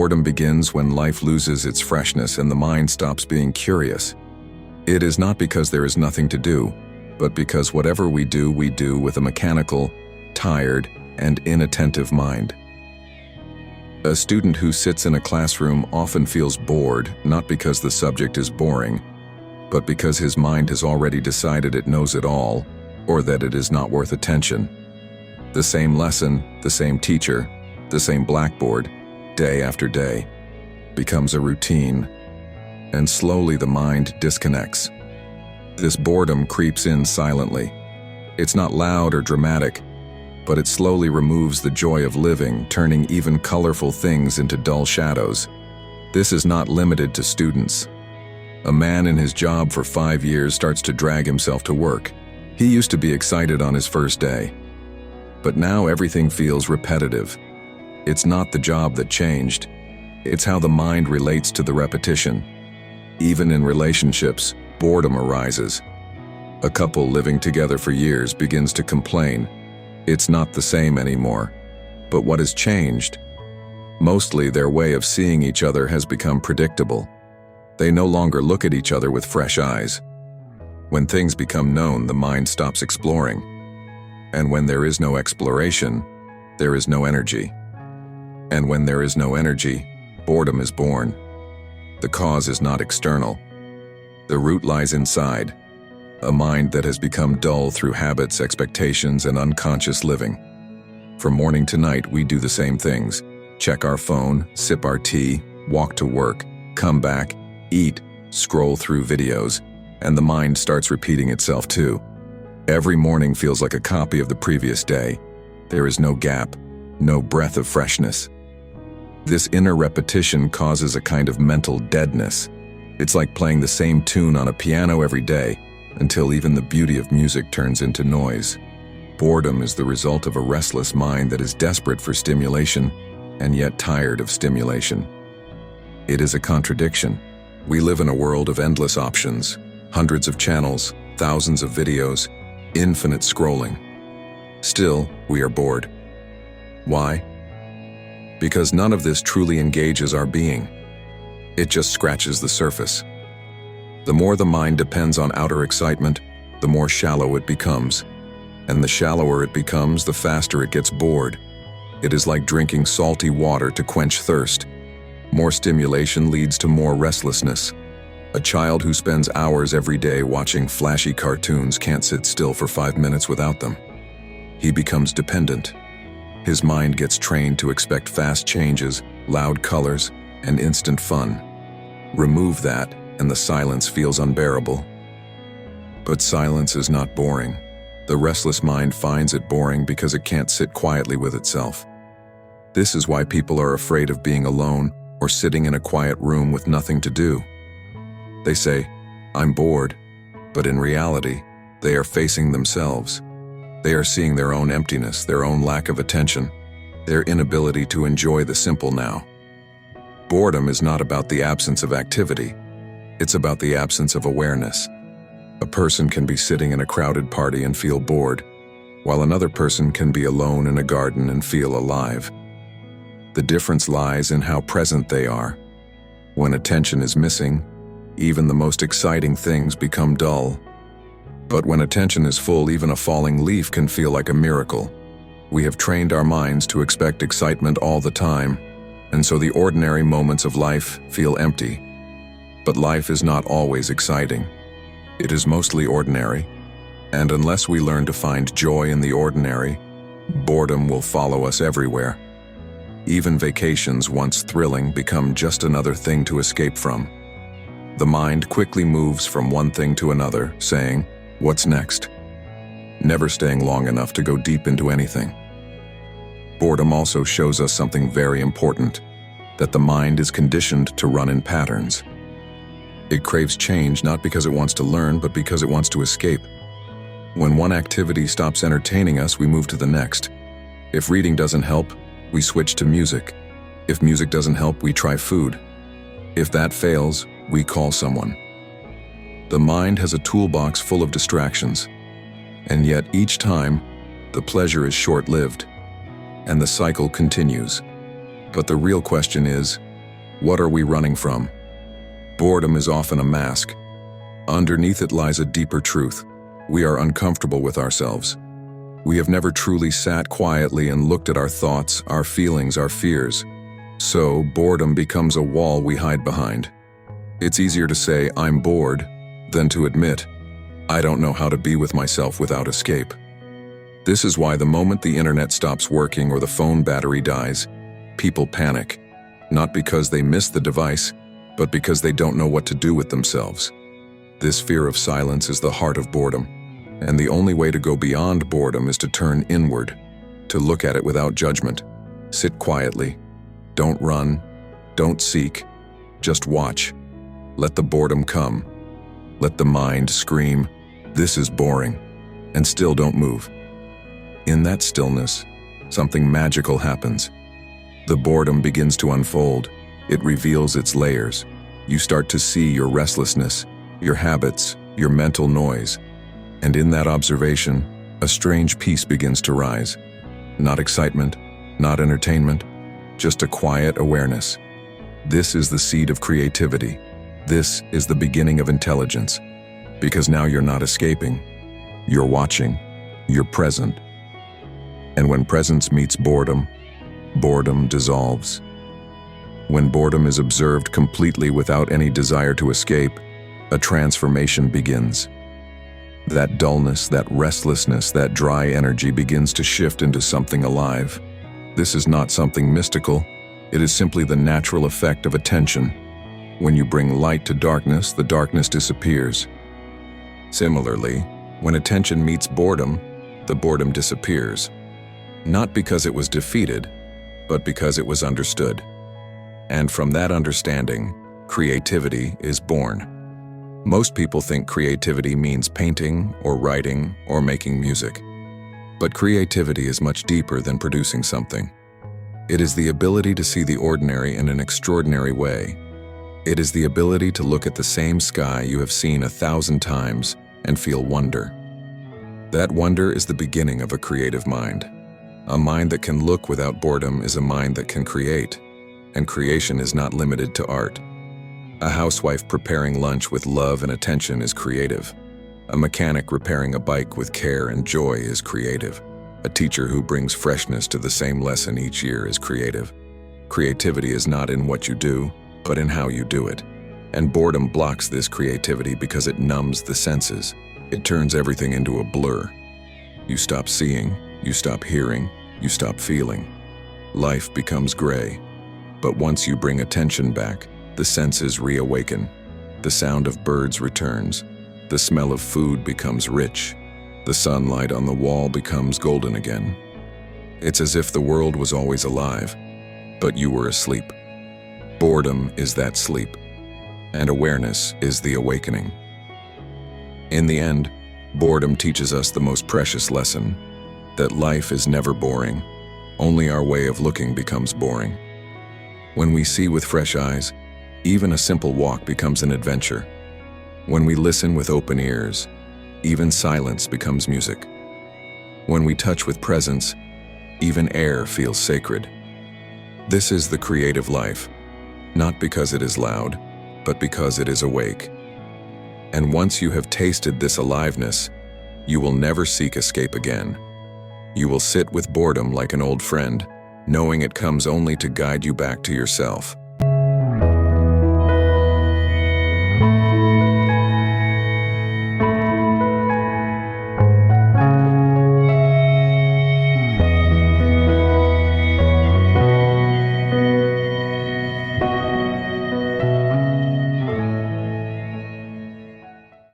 Boredom begins when life loses its freshness and the mind stops being curious. It is not because there is nothing to do, but because whatever we do with a mechanical, tired, and inattentive mind. A student who sits in a classroom often feels bored, not because the subject is boring, but because his mind has already decided it knows it all, or that it is not worth attention. The same lesson, the same teacher, the same blackboard, day after day, becomes a routine, and slowly the mind disconnects. This boredom creeps in silently. It's not loud or dramatic, but it slowly removes the joy of living, turning even colorful things into dull shadows. This is not limited to students. A man in his job for 5 years starts to drag himself to work. He used to be excited on his first day, but now everything feels repetitive. It's not the job that changed, it's how the mind relates to the repetition. Even in relationships, boredom arises. A couple living together for years begins to complain. It's not the same anymore. But what has changed? Mostly their way of seeing each other has become predictable. They no longer look at each other with fresh eyes. When things become known, the mind stops exploring. And when there is no exploration, there is no energy. And when there is no energy, boredom is born. The cause is not external. The root lies inside. A mind that has become dull through habits, expectations, and unconscious living. From morning to night, we do the same things. Check our phone, sip our tea, walk to work, come back, eat, scroll through videos, and the mind starts repeating itself too. Every morning feels like a copy of the previous day. There is no gap, no breath of freshness. This inner repetition causes a kind of mental deadness. It's like playing the same tune on a piano every day, until even the beauty of music turns into noise. Boredom is the result of a restless mind that is desperate for stimulation and yet tired of stimulation. It is a contradiction. We live in a world of endless options, hundreds of channels, thousands of videos, infinite scrolling. Still, we are bored. Why? Because none of this truly engages our being. It just scratches the surface. The more the mind depends on outer excitement, the more shallow it becomes. And the shallower it becomes, the faster it gets bored. It is like drinking salty water to quench thirst. More stimulation leads to more restlessness. A child who spends hours every day watching flashy cartoons can't sit still for 5 minutes without them. He becomes dependent. His mind gets trained to expect fast changes, loud colors, and instant fun. Remove that, and the silence feels unbearable. But silence is not boring. The restless mind finds it boring because it can't sit quietly with itself. This is why people are afraid of being alone or sitting in a quiet room with nothing to do. They say, "I'm bored," but in reality, they are facing themselves. They are seeing their own emptiness, their own lack of attention, their inability to enjoy the simple now. Boredom is not about the absence of activity. It's about the absence of awareness. A person can be sitting in a crowded party and feel bored, while another person can be alone in a garden and feel alive. The difference lies in how present they are. When attention is missing, even the most exciting things become dull. But when attention is full, even a falling leaf can feel like a miracle. We have trained our minds to expect excitement all the time, and so the ordinary moments of life feel empty. But life is not always exciting. It is mostly ordinary, and unless we learn to find joy in the ordinary, boredom will follow us everywhere. Even vacations, once thrilling, become just another thing to escape from. The mind quickly moves from one thing to another, saying, "What's next?" Never staying long enough to go deep into anything. Boredom also shows us something very important, that the mind is conditioned to run in patterns. It craves change not because it wants to learn, but because it wants to escape. When one activity stops entertaining us, we move to the next. If reading doesn't help, we switch to music. If music doesn't help, we try food. If that fails, we call someone. The mind has a toolbox full of distractions, and yet each time, the pleasure is short-lived, and the cycle continues. But the real question is, What are we running from? Boredom is often a mask. Underneath it lies a deeper truth. We are uncomfortable with ourselves. We have never truly sat quietly and looked at our thoughts, our feelings, our fears. So, boredom becomes a wall we hide behind. It's easier to say, "I'm bored," than to admit, "I don't know how to be with myself without escape." This is why the moment the internet stops working or the phone battery dies, people panic. Not because they miss the device, but because they don't know what to do with themselves. This fear of silence is the heart of boredom, and the only way to go beyond boredom is to turn inward, to look at it without judgment. Sit quietly. Don't run. Don't seek. Just watch. Let the boredom come. Let the mind scream, "This is boring," and still don't move. In that stillness, something magical happens. The boredom begins to unfold. It reveals its layers. You start to see your restlessness, your habits, your mental noise. And in that observation, a strange peace begins to rise. Not excitement, not entertainment, just a quiet awareness. This is the seed of creativity. This is the beginning of intelligence. Because now you're not escaping. You're watching. You're present. And when presence meets boredom, boredom dissolves. When boredom is observed completely without any desire to escape, a transformation begins. That dullness, that restlessness, that dry energy begins to shift into something alive. This is not something mystical. It is simply the natural effect of attention. When you bring light to darkness, the darkness disappears. Similarly, when attention meets boredom, the boredom disappears. Not because it was defeated, but because it was understood. And from that understanding, creativity is born. Most people think creativity means painting or writing or making music. But creativity is much deeper than producing something. It is the ability to see the ordinary in an extraordinary way. It is the ability to look at the same sky you have seen 1,000 times and feel wonder. That wonder is the beginning of a creative mind. A mind that can look without boredom is a mind that can create, and creation is not limited to art. A housewife preparing lunch with love and attention is creative. A mechanic repairing a bike with care and joy is creative. A teacher who brings freshness to the same lesson each year is creative. Creativity is not in what you do, but in how you do it. And boredom blocks this creativity because it numbs the senses. It turns everything into a blur. You stop seeing, you stop hearing, you stop feeling. Life becomes gray. But once you bring attention back, the senses reawaken. The sound of birds returns. The smell of food becomes rich. The sunlight on the wall becomes golden again. It's as if the world was always alive, but you were asleep. Boredom is that sleep, and awareness is the awakening. In the end, boredom teaches us the most precious lesson, that life is never boring. Only our way of looking becomes boring. When we see with fresh eyes, even a simple walk becomes an adventure. When we listen with open ears, even silence becomes music. When we touch with presence, even air feels sacred. This is the creative life, not because it is loud, but because it is awake. And once you have tasted this aliveness, you will never seek escape again. You will sit with boredom like an old friend, knowing it comes only to guide you back to yourself.